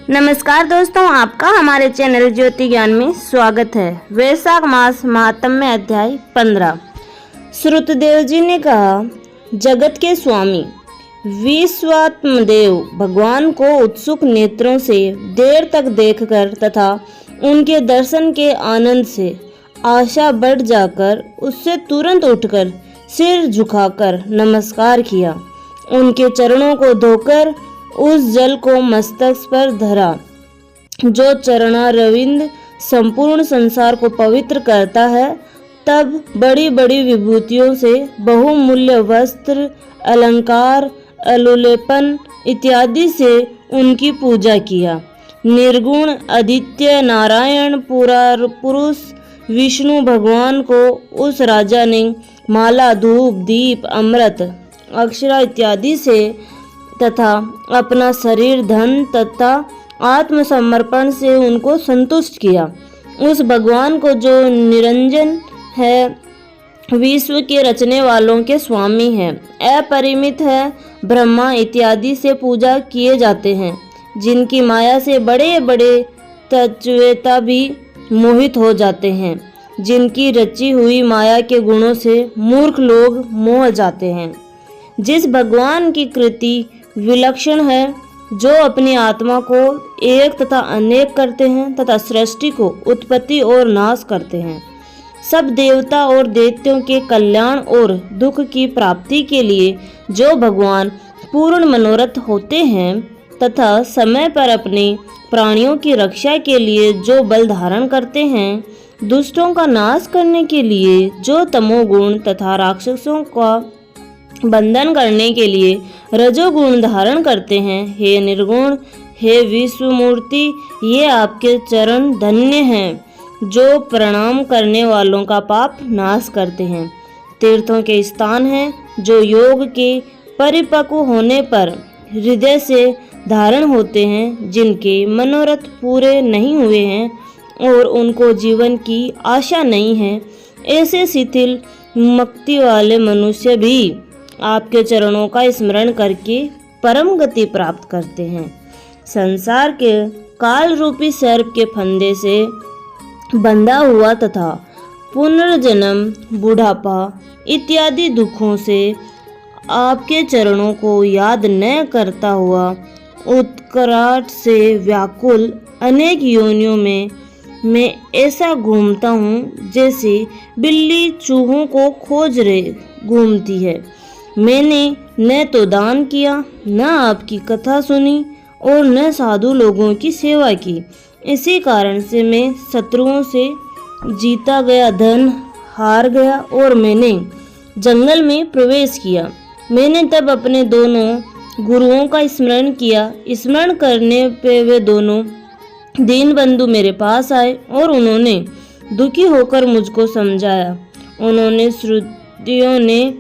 नमस्कार दोस्तों, आपका हमारे चैनल ज्योति ज्ञान में स्वागत है। वैशाख मास महात्म्य अध्याय 15। श्रुतदेव जी ने कहा, जगत के स्वामी विश्वात्मदेव भगवान को उत्सुक नेत्रों से देर तक देखकर तथा उनके दर्शन के आनंद से आशा बढ़ जाकर उससे तुरंत उठकर सिर झुकाकर नमस्कार किया। उनके चरणों को धोकर उस जल को मस्तक पर धरा जो चरणारविंद संपूर्ण संसार को पवित्र करता है। तब बड़ी बड़ी विभूतियों से बहुमूल्य वस्त्र, अलंकार, अलोलेपन इत्यादि से उनकी पूजा किया। निर्गुण आदित्य नारायण पुरुष विष्णु भगवान को उस राजा ने माला, धूप, दीप, अमृत, अक्षरा इत्यादि से तथा अपना शरीर, धन तथा आत्मसमर्पण से उनको संतुष्ट किया। उस भगवान को जो निरंजन है, विश्व के रचने वालों के स्वामी है, अपरिमित है, ब्रह्मा इत्यादि से पूजा किए जाते हैं, जिनकी माया से बड़े बड़े तत्वेता भी मोहित हो जाते हैं, जिनकी रची हुई माया के गुणों से मूर्ख लोग मोह जाते हैं। जिस भगवान की कृति विलक्षण है, जो अपनी आत्मा को एक तथा अनेक करते हैं तथा सृष्टि को उत्पत्ति और नाश करते हैं, सब देवता और दैत्यों के कल्याण और दुख की प्राप्ति के लिए जो भगवान पूर्ण मनोरथ होते हैं तथा समय पर अपने प्राणियों की रक्षा के लिए जो बल धारण करते हैं, दुष्टों का नाश करने के लिए जो तमोगुण तथा राक्षसों का बंधन करने के लिए रजोगुण धारण करते हैं। हे निर्गुण, हे विश्व मूर्ति, ये आपके चरण धन्य हैं जो प्रणाम करने वालों का पाप नाश करते हैं। तीर्थों के स्थान हैं जो योग के परिपक्व होने पर हृदय से धारण होते हैं, जिनके मनोरथ पूरे नहीं हुए हैं और उनको जीवन की आशा नहीं है। ऐसे शिथिल मक्ति वाले मनुष्य भी आपके चरणों का स्मरण करके परम गति प्राप्त करते हैं। संसार के काल रूपी सर्प के फंदे से बंधा हुआ तथा पुनर्जन्म, बुढ़ापा इत्यादि दुखों से आपके चरणों को याद न करता हुआ उत्कराट से व्याकुल अनेक योनियों में मैं ऐसा घूमता हूँ जैसे बिल्ली चूहों को खोज रहे घूमती है। मैंने न तो दान किया, न आपकी कथा सुनी और न साधु लोगों की सेवा की। इसी कारण से मैं शत्रुओं से जीता गया धन हार गया और मैंने जंगल में प्रवेश किया। मैंने तब अपने दोनों गुरुओं का स्मरण किया। स्मरण करने पे वे दोनों दीन बंधु मेरे पास आए और उन्होंने दुखी होकर मुझको समझाया। उन्होंने श्रुतियों ने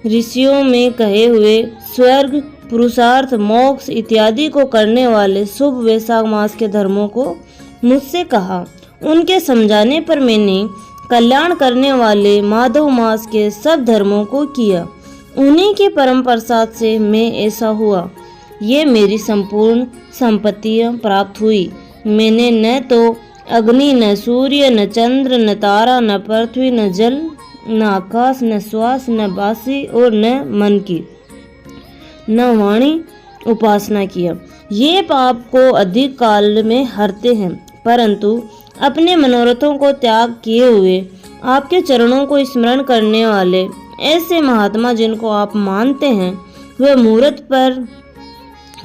ऋषियों में कहे हुए स्वर्ग, पुरुषार्थ, मोक्ष इत्यादि को करने वाले शुभ वैशाख मास के धर्मों को मुझसे कहा। उनके समझाने पर मैंने कल्याण करने वाले माधव मास के सब धर्मों को किया। उन्हीं के परम प्रसाद से मैं ऐसा हुआ। ये मेरी संपूर्ण संपत्तियां प्राप्त हुई। मैंने न तो अग्नि, न सूर्य, न चंद्र, न तारा, न पृथ्वी, न जल, न आकाश, न श्वास, न बासी और न मन की, न वाणी उपासना किया। ये पाप को अधिक काल में हरते हैं, परंतु अपने मनोरथों को त्याग किए हुए आपके चरणों को स्मरण करने वाले ऐसे महात्मा जिनको आप मानते हैं, वे मुहूर्त पर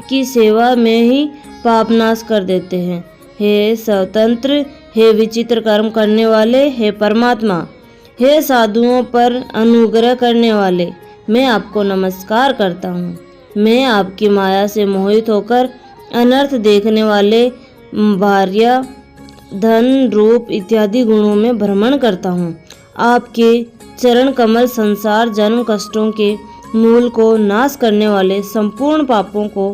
की सेवा में ही पाप नाश कर देते हैं। हे स्वतंत्र, हे विचित्र कर्म करने वाले, हे परमात्मा, हे साधुओं पर अनुग्रह करने वाले, मैं आपको नमस्कार करता हूँ। मैं आपकी माया से मोहित होकर अनर्थ देखने वाले भार्या, धन, रूप इत्यादि गुणों में भ्रमण करता हूँ। आपके चरण कमल संसार जन्म कष्टों के मूल को नाश करने वाले, संपूर्ण पापों को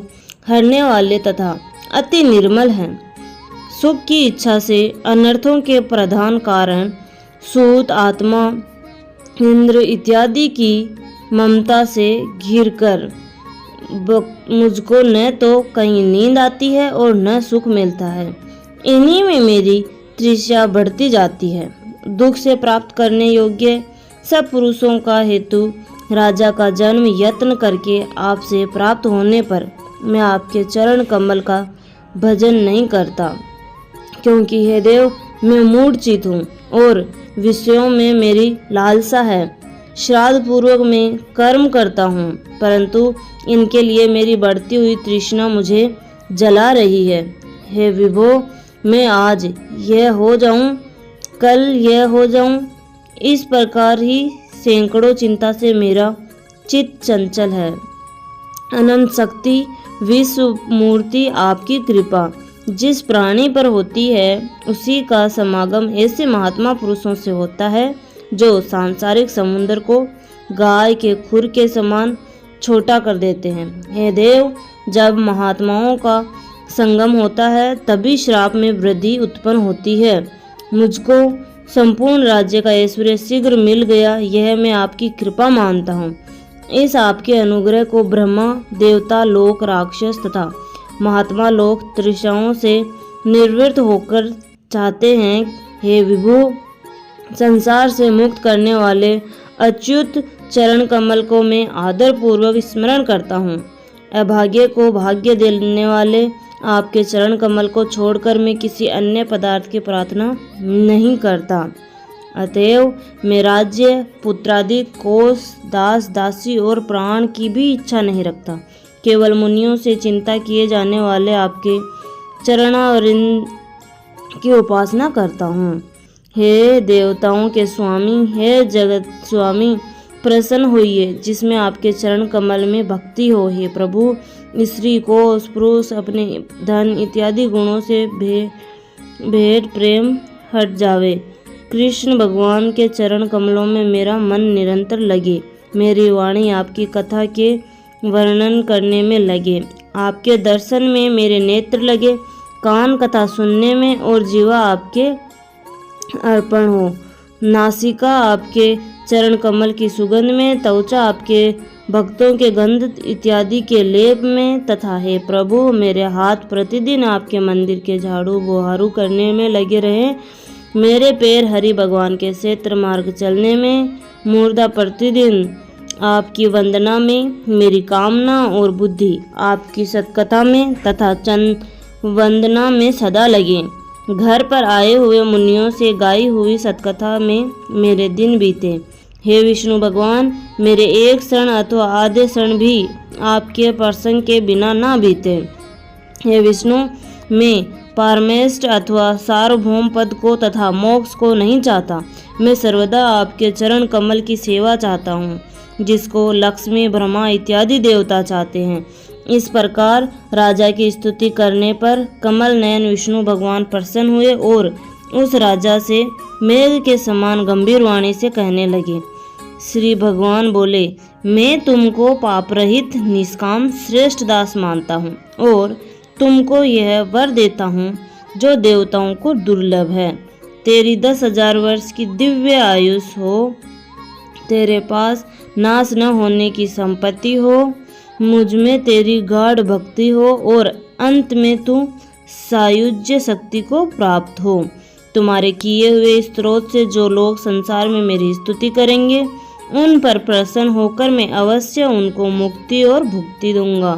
हरने वाले तथा अति निर्मल हैं। सुख की इच्छा से अनर्थों के प्रधान कारण सूत, आत्मा, इंद्र इत्यादि की ममता से घिरकर मुझको न तो कहीं नींद आती है और न सुख मिलता है। इन्हीं में मेरी तृष्णा बढ़ती जाती है। दुख से प्राप्त करने योग्य सब पुरुषों का हेतु राजा का जन्म यत्न करके आपसे प्राप्त होने पर मैं आपके चरण कमल का भजन नहीं करता, क्योंकि हे देव मैं मूढ़चित हूँ और विषयों में मेरी लालसा है। श्राद्ध पूर्वक मैं कर्म करता हूँ, परंतु इनके लिए मेरी बढ़ती हुई तृष्णा मुझे जला रही है। हे विभो, मैं आज यह हो जाऊं, कल यह हो जाऊं, इस प्रकार ही सैकड़ों चिंता से मेरा चित्त चंचल है। अनंत शक्ति विश्व मूर्ति आपकी कृपा जिस प्राणी पर होती है उसी का समागम ऐसे महात्मा पुरुषों से होता है जो सांसारिक समुद्र को गाय के खुर के समान छोटा कर देते हैं। हे देव, जब महात्माओं का संगम होता है तभी श्राप में वृद्धि उत्पन्न होती है। मुझको संपूर्ण राज्य का ऐश्वर्य शीघ्र मिल गया, यह मैं आपकी कृपा मानता हूँ। इस आपके अनुग्रह को ब्रह्मा, देवता लोक, राक्षस तथा महात्मा लोक तृष्णाओं से निवृत्त होकर चाहते हैं। हे विभु, संसार से मुक्त करने वाले अच्युत चरण कमल को मैं आदर पूर्वक स्मरण करता हूँ। अभाग्य को भाग्य देने वाले आपके चरण कमल को छोड़कर मैं किसी अन्य पदार्थ की प्रार्थना नहीं करता। अतएव मैं राज्य, पुत्रादि, कोष, दास दासी और प्राण की भी इच्छा नहीं रखता। केवल मुनियों से चिंता किए जाने वाले आपके चरणारविंद की उपासना करता हूँ। हे देवताओं के स्वामी, हे जगत स्वामी, प्रसन्न होइए जिसमें आपके चरण कमल में भक्ति हो। हे प्रभु, स्त्री को पुरुष अपने धन इत्यादि गुणों से भेद प्रेम हट जावे। कृष्ण भगवान के चरण कमलों में मेरा मन निरंतर लगे, मेरी वाणी आपकी कथा के वर्णन करने में लगे, आपके दर्शन में मेरे नेत्र लगे, कान कथा सुनने में और जीवा आपके अर्पण हो। नासिका आपके चरण कमल की सुगंध में, त्वचा आपके भक्तों के गंध इत्यादि के लेप में तथा हे प्रभु, मेरे हाथ प्रतिदिन आपके मंदिर के झाड़ू बुहारू करने में लगे रहे, मेरे पैर हरि भगवान के क्षेत्र मार्ग चलने में, मुर्दा प्रतिदिन आपकी वंदना में, मेरी कामना और बुद्धि आपकी सत्कथा में तथा चंद वंदना में सदा लगे। घर पर आए हुए मुनियों से गाई हुई सत्कथा में मेरे दिन बीते। हे विष्णु भगवान, मेरे एक क्षण अथवा आधे क्षण भी आपके प्रसंग के बिना ना बीते। हे विष्णु, मैं पारमेष्ट अथवा सार्वभौम पद को तथा मोक्ष को नहीं चाहता। मैं सर्वदा आपके चरण कमल की सेवा चाहता हूँ, जिसको लक्ष्मी, ब्रह्मा इत्यादि देवता चाहते हैं। इस प्रकार राजा की स्तुति करने पर कमल नयन विष्णु भगवान प्रसन्न हुए और उस राजा से मेघ के समान गंभीर वाणी से कहने लगे। श्री भगवान बोले, मैं तुमको पाप रहित निष्काम श्रेष्ठ दास मानता हूँ और तुमको यह वर देता हूँ जो देवताओं को दुर्लभ है। तेरी 10,000 वर्ष की दिव्य आयुष हो, तेरे पास नाश न होने की संपत्ति हो, मुझ में तेरी गाढ़ भक्ति हो और अंत में तू सायुज्य शक्ति को प्राप्त हो। तुम्हारे किए हुए स्त्रोत से जो लोग संसार में मेरी स्तुति करेंगे, उन पर प्रसन्न होकर मैं अवश्य उनको मुक्ति और भुक्ति दूंगा।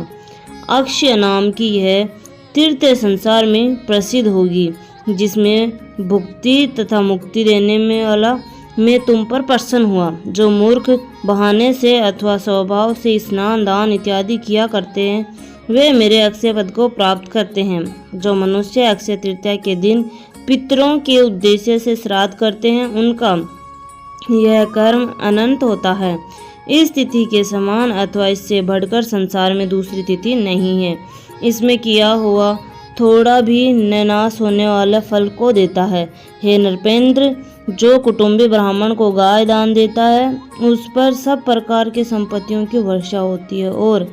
अक्षय नाम की यह तीर्थ संसार में प्रसिद्ध होगी, जिसमें भुक्ति तथा मुक्ति देने में वाला मैं तुम पर प्रसन्न हुआ। जो मूर्ख बहाने से अथवा स्वभाव से स्नान दान इत्यादि किया करते हैं, वे मेरे अक्षय पद को प्राप्त करते हैं। जो मनुष्य अक्षय तृतीया के दिन पितरों के उद्देश्य से श्राद्ध करते हैं, उनका यह कर्म अनंत होता है। इस तिथि के समान अथवा इससे बढ़कर संसार में दूसरी तिथि नहीं है। इसमें किया हुआ थोड़ा भी नाश होने वाला फल को देता है। हे नरपेंद्र, जो कुटुंबी ब्राह्मण को गाय दान देता है, उस पर सब प्रकार की संपत्तियों की वर्षा होती है और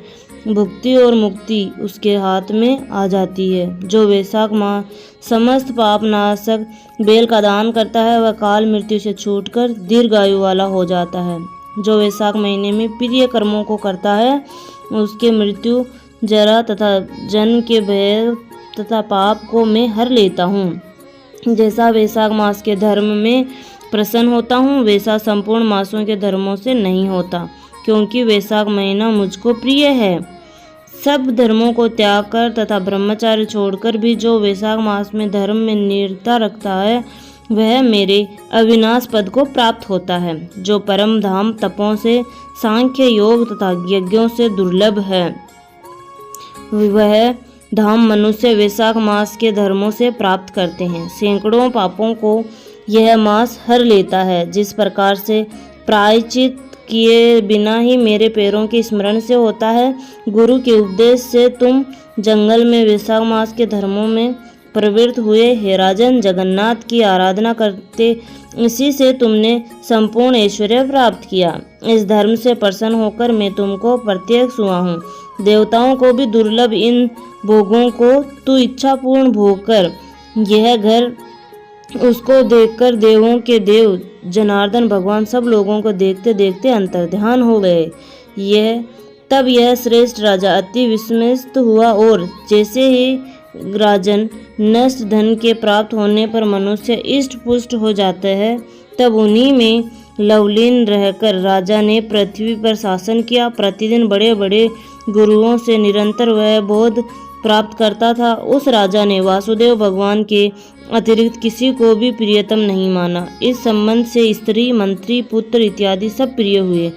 भुक्ति और मुक्ति उसके हाथ में आ जाती है। जो वैशाख माह समस्त पाप नाशक बेल का दान करता है, वह काल मृत्यु से छूटकर दीर्घायु वाला हो जाता है। जो वैशाख महीने में प्रिय कर्मों को करता है, उसके मृत्यु, जरा तथा जन्म के भय तथा पाप को मैं हर लेता हूँ। जैसा वैशाख मास के धर्म में प्रसन्न होता हूँ, वैसा संपूर्ण मासों के धर्मों से नहीं होता, क्योंकि वैशाख महीना मुझको प्रिय है। सब धर्मों को त्याग कर तथा ब्रह्मचार्य छोड़कर भी जो वैशाख मास में धर्म में निरता रखता है, वह मेरे अविनाश पद को प्राप्त होता है, जो परम धाम तपों से, सांख्य योग तथा यज्ञों से दुर्लभ है। वह धाम मनुष्य वैशाख मास के धर्मों से प्राप्त करते हैं। सैकड़ों पापों को यह मास हर लेता है। जिस प्रकार से प्रायश्चित किए बिना ही मेरे पैरों के स्मरण से होता है, गुरु के उपदेश से तुम जंगल में वैशाख मास के धर्मों में प्रवृत्त हुए हे राजन, जगन्नाथ की आराधना करते, इसी से तुमने संपूर्ण ऐश्वर्य प्राप्त किया। इस धर्म से प्रसन्न होकर मैं तुमको प्रत्यक्ष हुआ हूँ। देवताओं को भी दुर्लभ इन भोगों को तू इच्छापूर्ण भोग कर। यह घर उसको देखकर देवों के देव जनार्दन भगवान सब लोगों को देखते देखते अंतर्ध्यान हो गए। तब यह श्रेष्ठ राजा अति विस्मित हुआ, और जैसे ही राजन नष्ट धन के प्राप्त होने पर मनुष्य इष्ट पुष्ट हो जाते हैं, तब उन्हीं में लवलीन रहकर राजा ने पृथ्वी पर शासन किया। प्रतिदिन बड़े बड़े गुरुओं से निरंतर वह बोध प्राप्त करता था। उस राजा ने वासुदेव भगवान के अतिरिक्त किसी को भी प्रियतम नहीं माना। इस संबंध से स्त्री, मंत्री, पुत्र इत्यादि सब प्रिय हुए।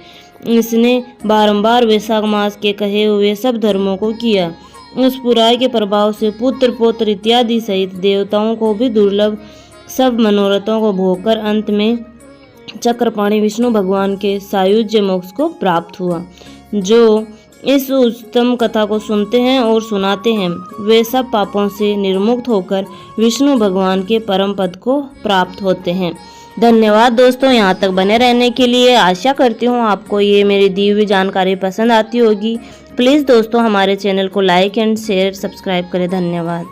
इसने बारंबार वैशाख मास के कहे हुए सब धर्मों को किया। उस बुराई के प्रभाव से पुत्र, पौत्र इत्यादि सहित देवताओं को भी दुर्लभ सब मनोरथों को भोगकर अंत में चक्रपाणि विष्णु भगवान के सायुज्य मोक्ष को प्राप्त हुआ। जो इस उत्तम कथा को सुनते हैं और सुनाते हैं, वे सब पापों से निर्मुक्त होकर विष्णु भगवान के परम पद को प्राप्त होते हैं। धन्यवाद दोस्तों, यहाँ तक बने रहने के लिए। आशा करती हूँ आपको ये मेरी दी हुई जानकारी पसंद आती होगी। प्लीज़ दोस्तों हमारे चैनल को लाइक एंड शेयर, सब्सक्राइब करें। धन्यवाद।